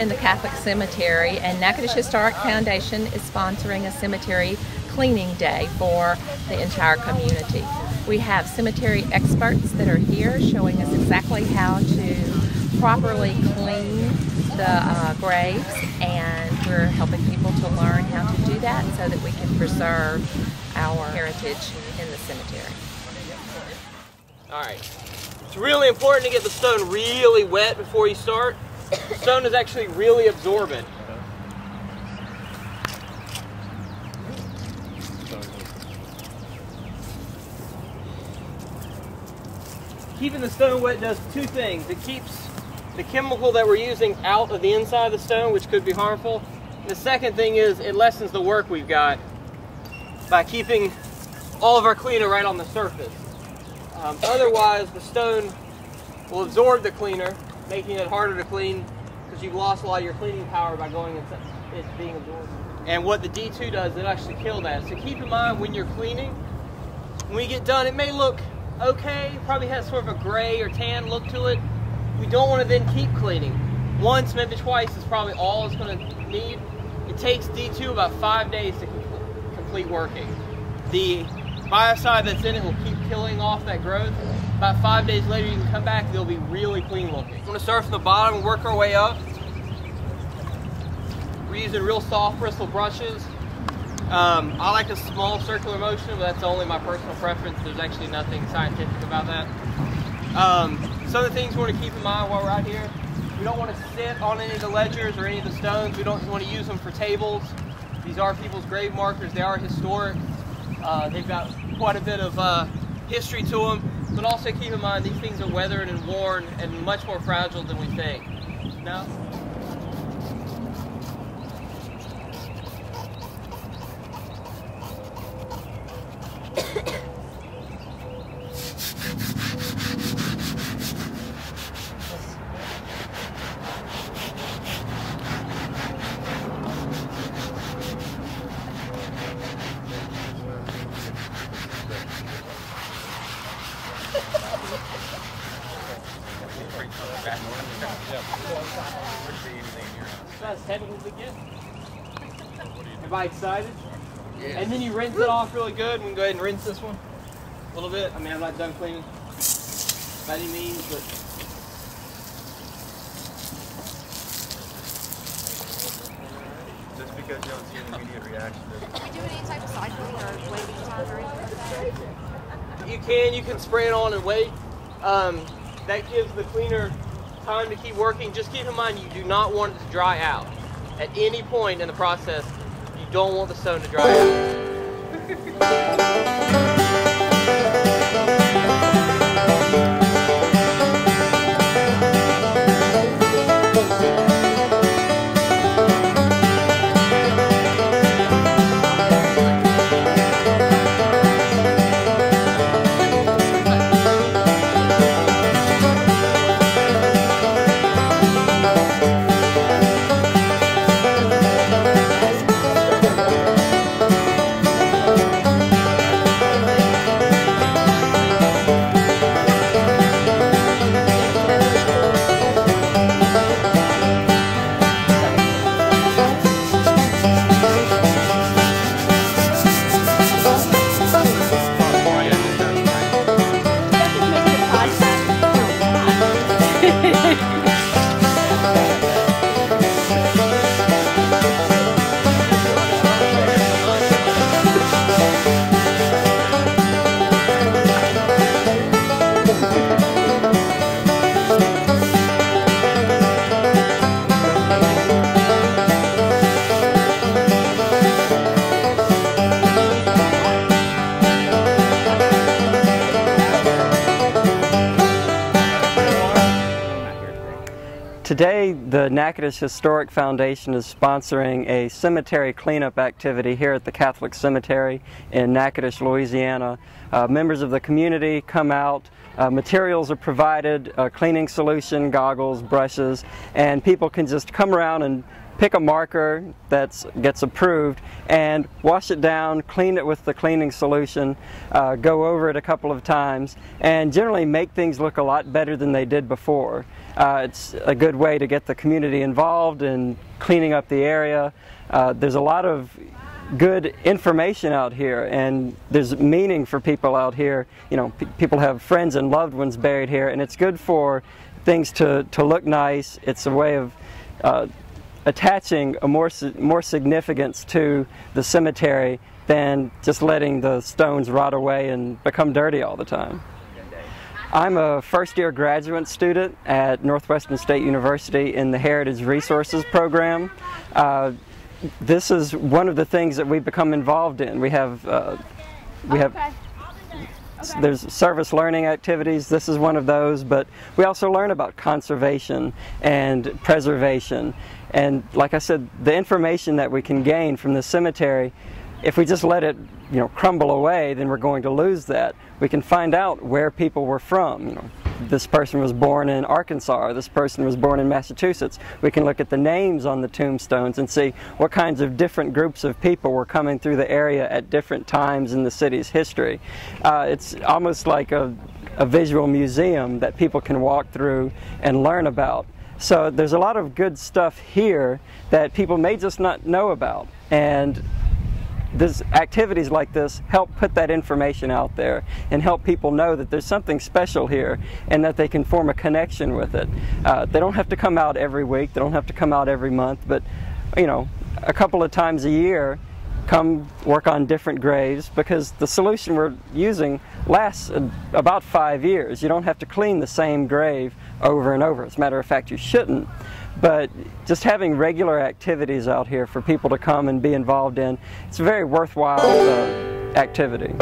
in the Catholic Cemetery, and Natchitoches Historic Foundation is sponsoring a cemetery cleaning day for the entire community. We have cemetery experts that are here showing us exactly how to properly clean the graves, and we're helping people to learn how to do that so that we can preserve our heritage in the cemetery. Alright, it's really important to get the stone really wet before you start. The stone is actually really absorbent. Keeping the stone wet does two things. It keeps the chemical that we're using out of the inside of the stone, which could be harmful. And the second thing is it lessens the work we've got by keeping all of our cleaner right on the surface. Otherwise, the stone will absorb the cleaner, making it harder to clean because you've lost a lot of your cleaning power by going into it being absorbed. And what the D2 does, it actually kills that. So keep in mind when you're cleaning, when you get done, it may look okay, probably has sort of a gray or tan look to it. We don't want to then keep cleaning. Once, maybe twice is probably all it's going to need. It takes D2 about 5 days to complete working. The biocide that's in it will keep killing off that growth. About 5 days later, you can come back, they'll be really clean looking. I'm going to start from the bottom and work our way up. We're using real soft bristle brushes. I like a small circular motion, but that's only my personal preference. There's actually nothing scientific about that. Some of the things we want to keep in mind while we're out here, we don't want to sit on any of the ledgers or any of the stones. We don't want to use them for tables. These are people's grave markers. They are historic. They've got quite a bit of history to them, but also keep in mind these things are weathered and worn and much more fragile than we think. No? As technical as it gets. Everybody excited? Yeah. And then you rinse it off really good. We can go ahead and rinse this one a little bit. I mean, I'm not done cleaning by any means, but just because you don't see an immediate reaction. Are we doing any type of cycling or waiting time or anything like that? You can spray it on and wait. That gives the cleaner time to keep working. Just keep in mind you do not want it to dry out. At any point in the process, you don't want the stone to dry out. Today, the Natchitoches Historic Foundation is sponsoring a cemetery cleanup activity here at the Catholic Cemetery in Natchitoches, Louisiana. Members of the community come out, materials are provided, a cleaning solution, goggles, brushes, and people can just come around and pick a marker that gets approved and wash it down, clean it with the cleaning solution, go over it a couple of times, and generally make things look a lot better than they did before. It's a good way to get the community involved in cleaning up the area. There's a lot of good information out here, and there's meaning for people out here. You know, people have friends and loved ones buried here, and it's good for things to look nice. It's a way of attaching a more significance to the cemetery than just letting the stones rot away and become dirty all the time. I'm a first-year graduate student at Northwestern State University in the Heritage Resources program. This is one of the things that we've become involved in. There's service learning activities. This is one of those, but we also learn about conservation and preservation. And like I said, the information that we can gain from the cemetery, if we just let it, you know, crumble away, then we're going to lose that. We can find out where people were from. You know, this person was born in Arkansas, or this person was born in Massachusetts. We can look at the names on the tombstones and see what kinds of different groups of people were coming through the area at different times in the city's history. It's almost like a visual museum that people can walk through and learn about. So there's a lot of good stuff here that people may just not know about, and activities like this help put that information out there and help people know that there's something special here and that they can form a connection with it. They don't have to come out every week, they don't have to come out every month, but you know, a couple of times a year, come work on different graves, because the solution we're using lasts about 5 years. You don't have to clean the same grave over and over. As a matter of fact, you shouldn't. But just having regular activities out here for people to come and be involved in, it's a very worthwhile activity.